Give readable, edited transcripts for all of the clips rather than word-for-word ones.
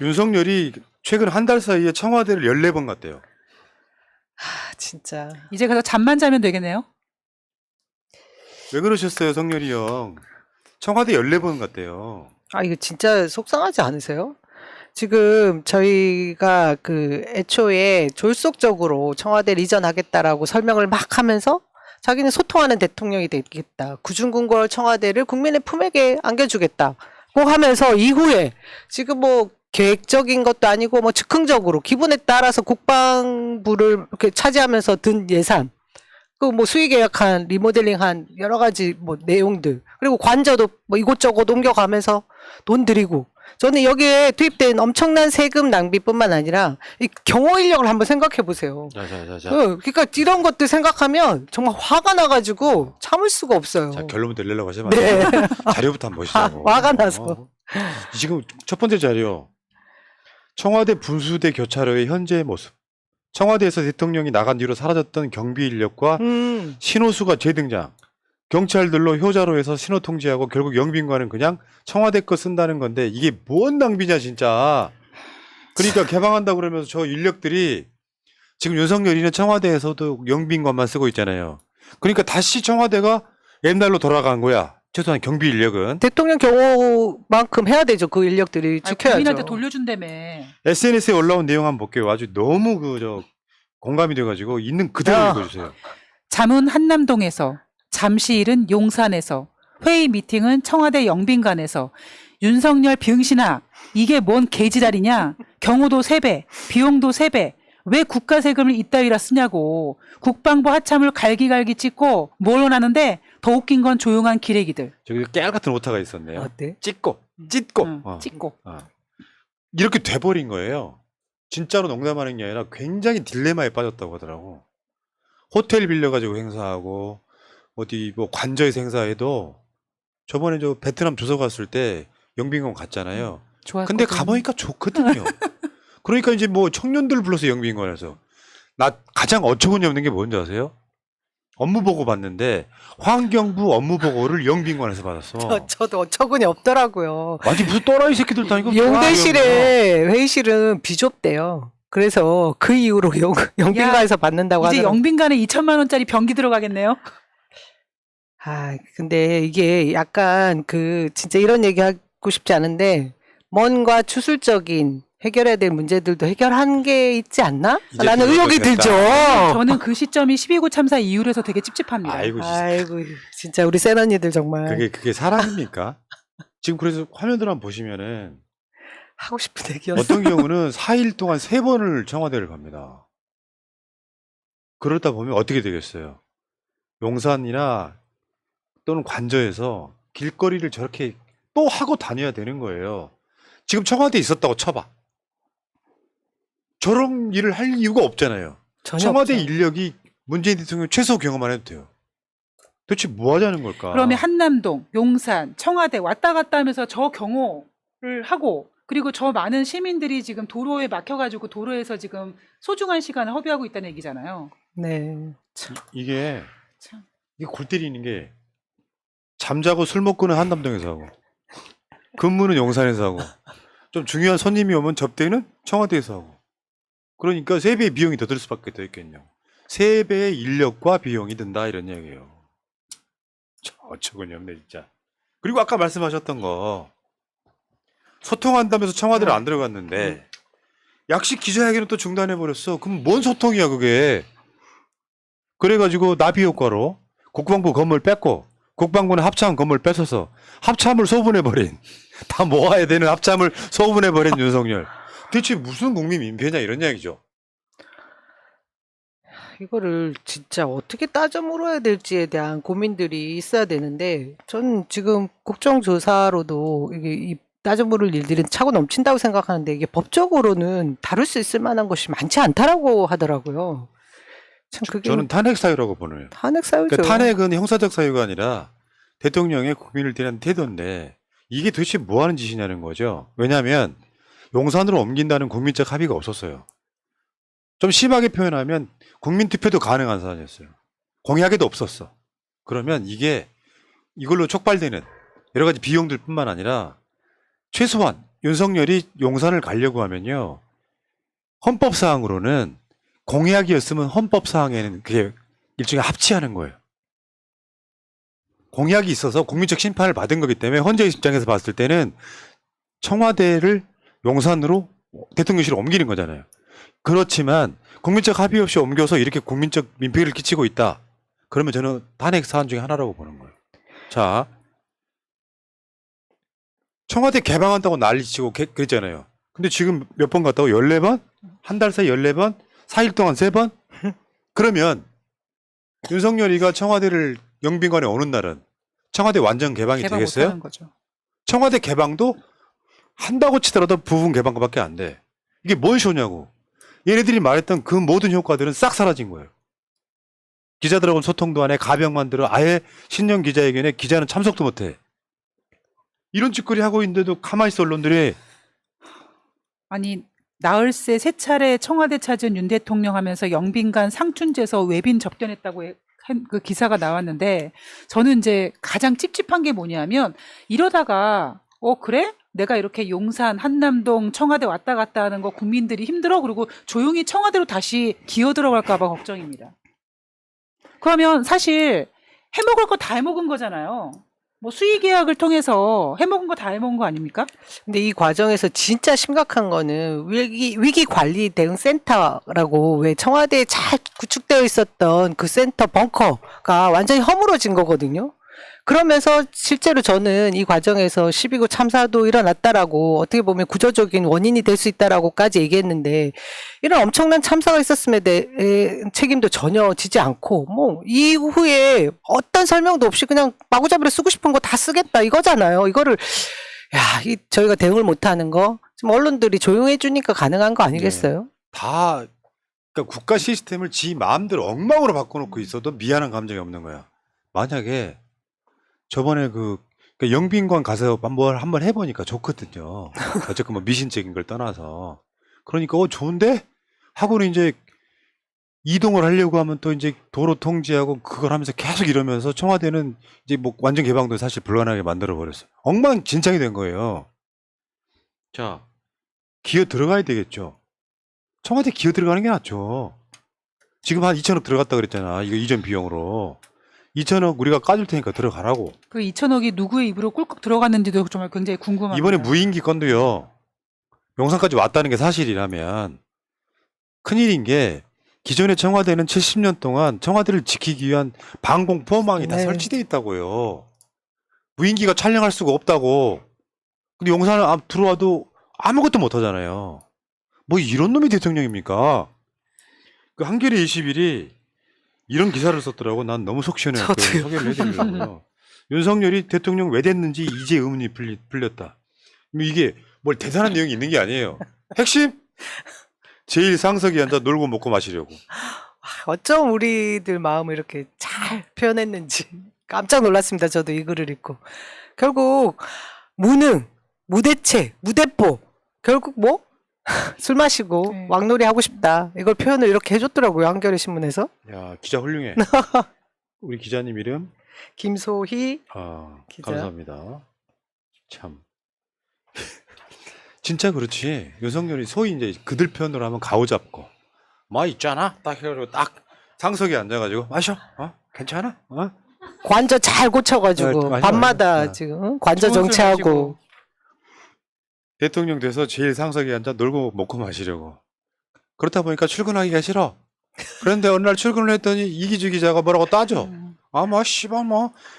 윤석열이 최근 한 달 사이에 청와대를 14번 갔대요. 진짜. 이제 가서 잠만 자면 되겠네요. 왜 그러셨어요, 성열이 형? 청와대 14번 갔대요. 아, 이거 진짜 속상하지 않으세요? 지금 저희가 그 애초에 졸속적으로 청와대를 이전하겠다라고 설명을 막 하면서 자기는 소통하는 대통령이 되겠다. 구중궁궐 청와대를 국민의 품에게 안겨주겠다. 꼭 하면서 이후에 지금 뭐 계획적인 것도 아니고 뭐 즉흥적으로 기분에 따라서 국방부를 이렇게 차지하면서 든 예산, 그 뭐 수의 계약한 리모델링한 여러 가지 뭐 내용들, 그리고 관저도 뭐 이곳저곳 옮겨가면서 돈 들이고, 저는 여기에 투입된 엄청난 세금 낭비뿐만 아니라 이 경호 인력을 한번 생각해 보세요. 자. 그러니까 이런 것들 생각하면 정말 화가 나가지고 참을 수가 없어요. 자, 결론부터 내려고 하시면 네. 안 돼요. 자료부터 한번 보시자고. 화가 나서. 지금 첫 번째 자료. 청와대 분수대 교차로의 현재의 모습. 청와대에서 대통령이 나간 뒤로 사라졌던 경비 인력과 신호수가 재등장. 경찰들로 효자로에서 신호 통제하고 결국 영빈관은 그냥 청와대 거 쓴다는 건데 이게 뭔 낭비냐 진짜. 그러니까 개방한다 그러면서 저 인력들이 지금 윤석열이는 청와대에서도 영빈관만 쓰고 있잖아요. 그러니까 다시 청와대가 옛날로 돌아간 거야. 최소한 경비 인력은. 대통령 경호만큼 해야 되죠. 그 인력들이 아니, 지켜야죠. 국민한테 돌려준다며. SNS에 올라온 내용 한번 볼게요. 아주 너무 공감이 돼가지고 있는 그대로 야. 읽어주세요. 잠은 한남동에서, 잠시일은 용산에서, 회의 미팅은 청와대 영빈관에서. 윤석열 병신아, 이게 뭔 개지랄이냐? 경호도 3배, 비용도 3배. 왜 국가 세금을 이따위라 쓰냐고. 국방부 하참을 갈기갈기 찍고 뭘 원하는데, 더 웃긴 건 조용한 기레기들. 저기 깨알 같은 오타가 있었네요. 어때? 찢고. 찍고. 이렇게 돼버린 거예요. 진짜로 농담하는 게 아니라 굉장히 딜레마에 빠졌다고 하더라고. 호텔 빌려가지고 행사하고 어디 뭐 관저에서 행사해도 저번에 저 베트남 조서 갔을 때 영빈관 갔잖아요. 근데 가보니까 좋거든요. 그러니까 이제 뭐 청년들 불러서 영빈관에서 나 가장 어처구니 없는 게 뭔지 아세요? 업무 보고 봤는데 환경부 업무 보고를 영빈관에서 받았어. 저도 어처구니 없더라고요. 아니 무슨 또라이 새끼들 다 이거 용대실에 회의실은 비좁대요. 그래서 그 이후로 영빈관에서 받는다고 이제 하더라고요. 영빈관에 2천만 원짜리 변기 들어가겠네요. 아, 근데 이게 약간 진짜 이런 얘기 하고 싶지 않은데 뭔가 추술적인 해결해야 될 문제들도 해결한 게 있지 않나? 이제 라는 의혹이 됐다. 들죠. 저는 그 시점이 12구 참사 이후라서 되게 찝찝합니다. 아이고 진짜. 아이고, 진짜 우리 센 언니들 정말 그게 사랑입니까? 지금 그래서 화면들 한번 보시면은 하고 싶은 얘기였어. 어떤 경우는 4일 동안 3번을 청와대를 갑니다. 그러다 보면 어떻게 되겠어요? 용산이나 또는 관저에서 길거리를 저렇게 또 하고 다녀야 되는 거예요. 지금 청와대에 있었다고 쳐봐. 저런 일을 할 이유가 없잖아요. 전혀 청와대 없죠. 인력이 문재인 대통령 최소 경험만 해도 돼요. 도대체 뭐 하자는 걸까? 그러면 한남동, 용산, 청와대 왔다 갔다 하면서 저 경호를 하고, 그리고 저 많은 시민들이 지금 도로에 막혀가지고 도로에서 지금 소중한 시간을 허비하고 있다는 얘기잖아요. 네. 이게 참. 골 때리는 게 잠자고 술 먹고는 한남동에서 하고 근무는 용산에서 하고 좀 중요한 손님이 오면 접대는 청와대에서 하고 그러니까 3배의 비용이 더 들 수밖에 더 있겠네요. 3배의 인력과 비용이 든다 이런 얘기예요. 어처구니 없네 진짜. 그리고 아까 말씀하셨던 거 소통한다면서 청와대를 안 들어갔는데 약식 기자회견은 또 중단해버렸어. 그럼 뭔 소통이야 그게. 그래가지고 나비 효과로 국방부 건물 뺐고 국방부는 합참 건물 뺏어서 합참을 소분해버린 다 모아야 되는 합참을 소분해버린 윤석열. 대체 무슨 국민 민폐냐 이런 이야기죠. 이거를 진짜 어떻게 따져 물어야 될지에 대한 고민들이 있어야 되는데, 전 지금 국정조사로도 이게 따져 물을 일들은 차고 넘친다고 생각하는데, 이게 법적으로는 다룰 수 있을 만한 것이 많지 않다라고 하더라고요. 참 그게 저는 탄핵 사유라고 보네요. 탄핵 사유죠. 그러니까 탄핵은 형사적 사유가 아니라 대통령의 국민을 대한 태도인데 이게 도대체 뭐 하는 짓이냐는 거죠. 왜냐하면 용산으로 옮긴다는 국민적 합의가 없었어요. 좀 심하게 표현하면 국민투표도 가능한 사안이었어요. 공약에도 없었어. 그러면 이걸로 촉발되는 여러 가지 비용들 뿐만 아니라 최소한 윤석열이 용산을 가려고 하면요. 헌법사항으로는 공약이었으면 헌법사항에는 그게 일종의 합치하는 거예요. 공약이 있어서 국민적 심판을 받은 거기 때문에 헌재 입장에서 봤을 때는 청와대를 용산으로 대통령실을 옮기는 거잖아요. 그렇지만 국민적 합의 없이 옮겨서 이렇게 국민적 민폐를 끼치고 있다. 그러면 저는 탄핵 사안 중에 하나라고 보는 거예요. 자, 청와대 개방한다고 난리치고 그랬잖아요. 근데 지금 몇 번 갔다고 14번? 한 달 사이 14번? 4일 동안 3번? 그러면 윤석열이가 청와대를 영빈관에 오는 날은 청와대 완전 개방이 개방 되겠어요? 못하는 거죠. 청와대 개방도 한다고 치더라도 부분 개방밖에 안 돼. 이게 뭔 쇼냐고. 얘네들이 말했던 그 모든 효과들은 싹 사라진 거예요. 기자들하고 소통도 안 해. 가병 만들어. 아예 신년 기자회견에 기자는 참석도 못 해. 이런 짓거리 하고 있는데도 가만히 있어 언론들이. 아니 나흘새 세 차례 청와대 찾은 윤 대통령 하면서 영빈관 상춘제서 외빈 접견했다고 그 기사가 나왔는데 저는 이제 가장 찝찝한 게 뭐냐면 이러다가 그래? 내가 이렇게 용산, 한남동, 청와대 왔다 갔다 하는 거 국민들이 힘들어? 그리고 조용히 청와대로 다시 기어 들어갈까 봐 걱정입니다. 그러면 사실 해먹을 거 다 해먹은 거잖아요. 뭐 수의 계약을 통해서 해먹은 거 다 해먹은 거 아닙니까? 근데 이 과정에서 진짜 심각한 거는 위기 관리 대응 센터라고 왜 청와대에 잘 구축되어 있었던 그 센터 벙커가 완전히 허물어진 거거든요. 그러면서 실제로 저는 이 과정에서 12구 참사도 일어났다라고 어떻게 보면 구조적인 원인이 될 수 있다라고까지 얘기했는데 이런 엄청난 참사가 있었음에 대해 책임도 전혀 지지 않고 뭐 이후에 어떤 설명도 없이 그냥 마구잡이로 쓰고 싶은 거 다 쓰겠다 이거잖아요. 이거를 저희가 대응을 못하는 거 지금 언론들이 조용해 주니까 가능한 거 아니겠어요? 다 그러니까 국가 시스템을 지 마음대로 엉망으로 바꿔놓고 있어도 미안한 감정이 없는 거야. 만약에 저번에 그러니까 영빈관 가서 한번 해보니까 좋거든요. 어쨌건 뭐 미신적인 걸 떠나서. 그러니까 좋은데? 하고는 이제 이동을 하려고 하면 또 이제 도로 통제하고 그걸 하면서 계속 이러면서 청와대는 이제 뭐 완전 개방도 사실 불가능하게 만들어버렸어요. 엉망진창이 된 거예요. 자, 기어 들어가야 되겠죠. 청와대 기어 들어가는 게 낫죠. 지금 한 2천억 들어갔다 그랬잖아. 이거 이전 비용으로. 2천억 우리가 까줄 테니까 들어가라고. 그 2천억이 누구의 입으로 꿀꺽 들어갔는지도 정말 굉장히 궁금합니다. 이번에 무인기 건도요. 용산까지 왔다는 게 사실이라면 큰일인 게 기존의 청와대는 70년 동안 청와대를 지키기 위한 방공포망이 다 네. 설치돼 있다고요. 무인기가 촬영할 수가 없다고. 근데 용산을 들어와도 아무것도 못 하잖아요. 뭐 이런 놈이 대통령입니까? 그 한겨레 21이 이런 기사를 썼더라고. 난 너무 속 시원해서 저도요. 소개를 해드리려고요. 윤석열이 대통령 왜 됐는지 이제 의문이 풀렸다. 이게 뭘 대단한 내용이 있는 게 아니에요. 핵심? 제일 상석에 앉아 놀고 먹고 마시려고. 어쩜 우리들 마음을 이렇게 잘 표현했는지 깜짝 놀랐습니다. 저도 이 글을 읽고. 결국 무능, 무대체, 무대뽀 결국 뭐? 술 마시고 네. 왕놀이 하고 싶다. 이걸 표현을 이렇게 해줬더라고요. 한겨레 신문에서. 야, 기자 훌륭해. 우리 기자님 이름? 김소희 기자. 감사합니다. 참. 진짜 그렇지. 윤석열이 소위 이제 그들 편으로 하면 가오잡고. 뭐 있잖아. 딱 해가지고 딱 상석에 앉아가지고 마셔. 괜찮아? 관저 잘 고쳐가지고 맞아, 밤마다 맞아. 지금 관저 좋은 술 정치하고. 마시고. 대통령 돼서 제일 상석에 앉아 놀고 먹고 마시려고. 그렇다 보니까 출근하기가 싫어. 그런데 어느 날 출근을 했더니 이기주 기자가 뭐라고 따져. 씨발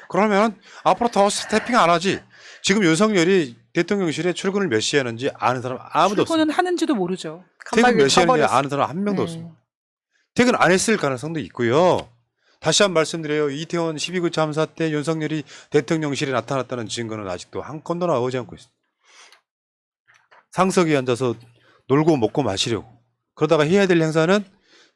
그러면 앞으로 더 스태핑 안 하지. 지금 윤석열이 대통령실에 출근을 몇 시에 하는지 아는 사람 아무도 없어. 출근은 하는지도 모르죠. 퇴근 몇 시에 하는지 쳐버렸어. 아는 사람 한 명도 네. 없습니다. 퇴근 안 했을 가능성도 있고요. 다시 한 번 말씀드려요. 이태원 12구 참사 때 윤석열이 대통령실에 나타났다는 증거는 아직도 한 건도 나오지 않고 있습니다. 상석에 앉아서 놀고 먹고 마시려고. 그러다가 해야 될 행사는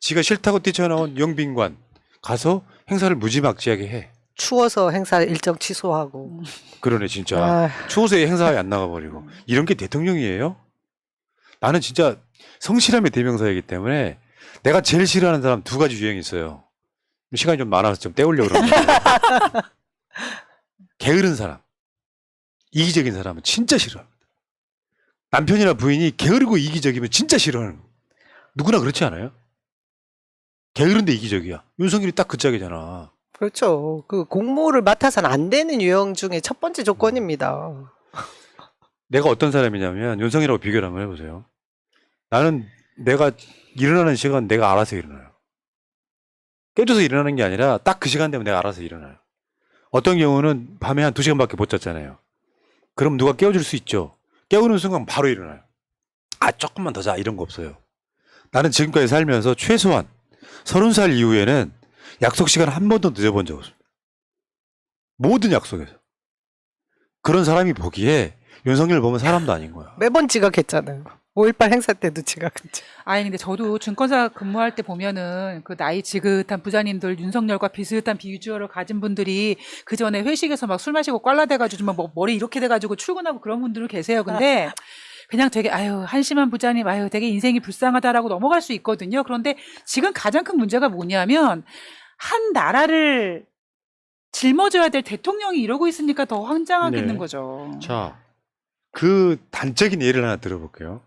지가 싫다고 뛰쳐나온 영빈관 가서 행사를 무지막지하게 해. 추워서 행사 일정 취소하고. 그러네 진짜. 아, 추워서 행사에 안 나가버리고. 이런 게 대통령이에요? 나는 진짜 성실함의 대명사이기 때문에 내가 제일 싫어하는 사람 두 가지 유형이 있어요. 시간이 좀 많아서 좀 때우려고 그러는데. 게으른 사람, 이기적인 사람은 진짜 싫어합니다. 남편이나 부인이 게으르고 이기적이면 진짜 싫어하는 거야. 누구나 그렇지 않아요? 게으른데 이기적이야. 윤석열이 딱 그 짝이잖아. 그렇죠. 그 공모를 맡아서는 안 되는 유형 중에 첫 번째 조건입니다. 내가 어떤 사람이냐면 윤석열하고 비교를 한번 해보세요. 나는 내가 일어나는 시간 내가 알아서 일어나요. 깨져서 일어나는 게 아니라 딱 그 시간 되면 내가 알아서 일어나요. 어떤 경우는 밤에 한 2시간밖에 못 잤잖아요. 그럼 누가 깨워줄 수 있죠. 깨우는 순간 바로 일어나요. 아, 조금만 더 자. 이런 거 없어요. 나는 지금까지 살면서 최소한 30살 이후에는 약속 시간 한 번도 늦어본 적 없습니다. 모든 약속에서. 그런 사람이 보기에 윤석열 보면 사람도 아닌 거야. 매번 지각했잖아요. 5.18 행사 때도 지각했죠. 아니 근데 저도 증권사 근무할 때 보면은 그 나이 지긋한 부자님들 윤석열과 비슷한 비주얼을 가진 분들이 그 전에 회식에서 막 술 마시고 꽐라대가지고 막 머리 이렇게 돼가지고 출근하고 그런 분들 계세요. 근데 그냥 되게 아유 한심한 부자님 아유 되게 인생이 불쌍하다라고 넘어갈 수 있거든요. 그런데 지금 가장 큰 문제가 뭐냐면 한 나라를 짊어져야 될 대통령이 이러고 있으니까 더 황당하겠는 네. 거죠. 자, 그 단적인 예를 하나 들어볼게요.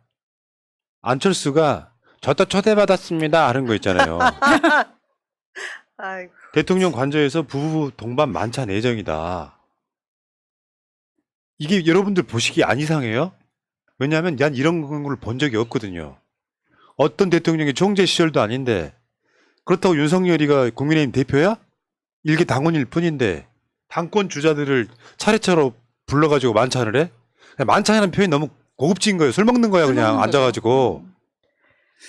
안철수가 저도 초대받았습니다 하는 거 있잖아요. 아이고. 대통령 관저에서 부부 동반 만찬 예정이다. 이게 여러분들 보시기 안 이상해요? 왜냐하면 난 이런 걸 본 적이 없거든요. 어떤 대통령이 총재 시절도 아닌데 그렇다고 윤석열이가 국민의힘 대표야? 일개 당원일 뿐인데 당권 주자들을 차례차례 불러가지고 만찬을 해? 만찬이라는 표현이 너무 고급진 거예요. 술 먹는 거야 술 그냥 먹는 앉아가지고.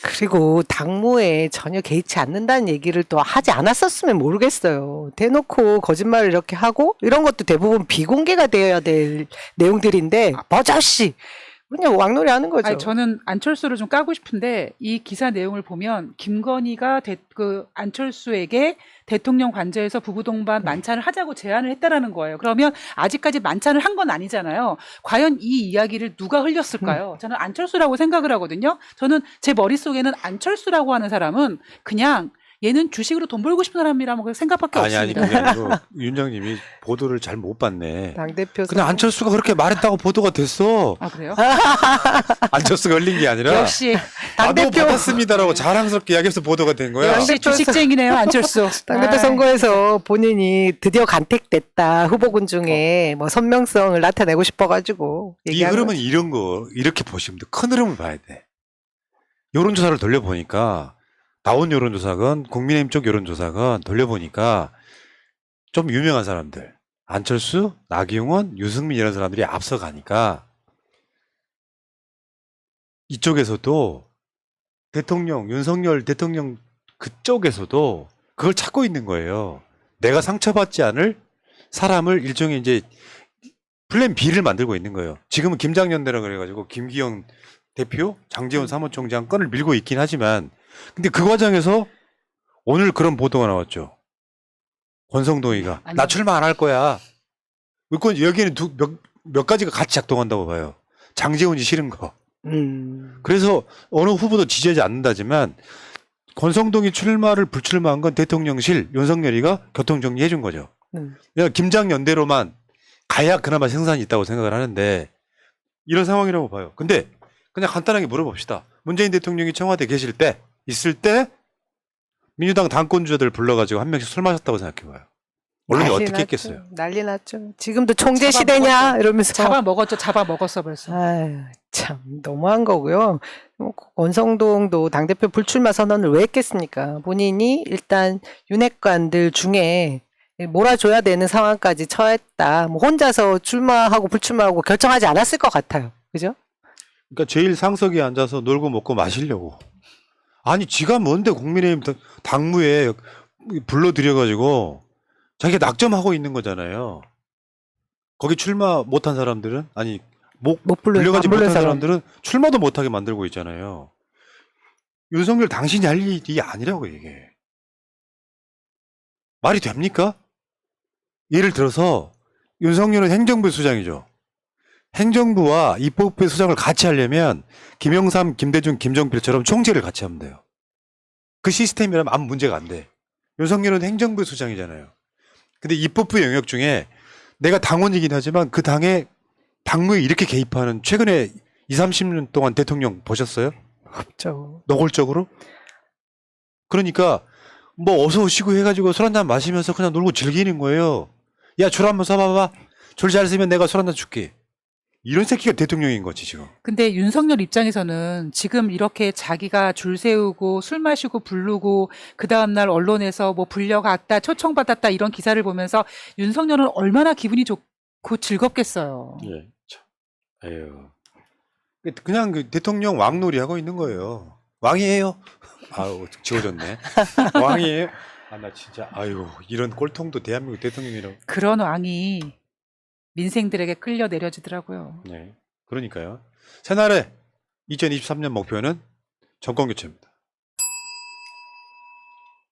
그리고 당무에 전혀 개의치 않는다는 얘기를 또 하지 않았었으면 모르겠어요. 대놓고 거짓말을 이렇게 하고 이런 것도 대부분 비공개가 되어야 될 내용들인데 버젓이 그냥 왕놀이 하는 거죠. 아니, 저는 안철수를 좀 까고 싶은데 이 기사 내용을 보면 김건희가 그 안철수에게 대통령 관저에서 부부 동반 만찬을 하자고 제안을 했다라는 거예요. 그러면 아직까지 만찬을 한 건 아니잖아요. 과연 이 이야기를 누가 흘렸을까요? 저는 안철수라고 생각을 하거든요. 저는 제 머릿속에는 안철수라고 하는 사람은 그냥 얘는 주식으로 돈 벌고 싶은 사람이라고 뭐 생각밖에 아니 없습니다. 그게 아니고 윤장님이 보도를 잘 못 봤네. 당대표 근데 안철수가 그렇게 말했다고 보도가 됐어. 아 그래요? 안철수가 흘린 게 아니라 역시 나도 당대표. 받았습니다라고 자랑스럽게 이야기해서 보도가 된 거야. 역시 당대표 주식쟁이네요 안철수. 당대표 아이, 선거에서 본인이 드디어 간택됐다 후보군 중에 뭐 선명성을 나타내고 싶어가지고 이 얘기하는 흐름은 이런 거 이렇게 보시면 돼. 큰 흐름을 봐야 돼. 여론조사를 돌려보니까 나온 여론조사건 국민의힘 쪽 여론조사건 돌려보니까 좀 유명한 사람들 안철수, 나경원, 유승민 이런 사람들이 앞서가니까 이쪽에서도 대통령 윤석열 대통령 그쪽에서도 그걸 찾고 있는 거예요. 내가 상처받지 않을 사람을 일종의 이제 플랜 B를 만들고 있는 거예요. 지금은 김장연대라 그래가지고 김기영 대표, 장제원 사무총장 건을 밀고 있긴 하지만 근데 그 과정에서 오늘 그런 보도가 나왔죠. 권성동이가 아니. 나 출마 안 할 거야. 그건 여기에는 몇 가지가 같이 작동한다고 봐요. 장제원이 싫은 거. 그래서 어느 후보도 지지하지 않는다지만 권성동이 출마를 불출마한 건 대통령실 윤석열이가 교통정리해 준 거죠. 그냥 김장연대로만 가야 그나마 생산이 있다고 생각을 하는데 이런 상황이라고 봐요. 근데 그냥 간단하게 물어봅시다. 문재인 대통령이 청와대 계실 때 있을 때 민주당 당권주자들 불러가지고 한 명씩 술 마셨다고 생각해봐요. 언론이 난리 어떻게 났죠. 했겠어요? 난리 났죠. 지금도 총재 잡아먹었죠. 시대냐 이러면서 잡아먹었어 벌써. 아유, 참 너무한 거고요. 뭐, 권성동도 당대표 불출마 선언을 왜 했겠습니까? 본인이 일단 윤핵관들 중에 몰아줘야 되는 상황까지 처했다. 뭐 혼자서 출마하고 불출마하고 결정하지 않았을 것 같아요. 그죠? 그러니까 제일 상석에 앉아서 놀고 먹고 마시려고. 아니 지가 뭔데 국민의힘 당무에 불러들여가지고 자기가 낙점하고 있는 거잖아요. 거기 출마 못한 사람들은 아니 못 불려가지 안 부른 못한 사람. 사람들은 출마도 못하게 만들고 있잖아요. 윤석열 당신이 할 일이 아니라고 이게. 말이 됩니까? 예를 들어서 윤석열은 행정부 수장이죠. 행정부와 입법부의 수장을 같이 하려면 김영삼, 김대중, 김정필처럼 총재를 같이 하면 돼요. 그 시스템이라면 아무 문제가 안 돼. 윤석열은 행정부 수장이잖아요. 근데 입법부 영역 중에 내가 당원이긴 하지만 그 당의 당무에 이렇게 개입하는 최근에 30년 동안 대통령 보셨어요? 없죠. 노골적으로? 그러니까 뭐 어서 오시고 해가지고 술 한잔 마시면서 그냥 놀고 즐기는 거예요. 야, 줄 한번 서봐봐. 줄 잘 서면 내가 술 한잔 줄게. 이런 새끼가 대통령인 거지 지금. 근데 윤석열 입장에서는 지금 이렇게 자기가 줄 세우고 술 마시고 부르고 그 다음날 언론에서 뭐 불려갔다 초청받았다 이런 기사를 보면서 윤석열은 얼마나 기분이 좋고 즐겁겠어요. 예. 참. 에휴. 그냥 그 대통령 왕놀이 하고 있는 거예요. 왕이에요. 아우 지워졌네. 왕이에요. 아 나 진짜 아유 이런 꼴통도 대한민국 대통령이라고. 그런 왕이 민생들에게 끌려 내려지더라고요. 네. 그러니까요. 새날에 2023년 목표는 정권 교체입니다.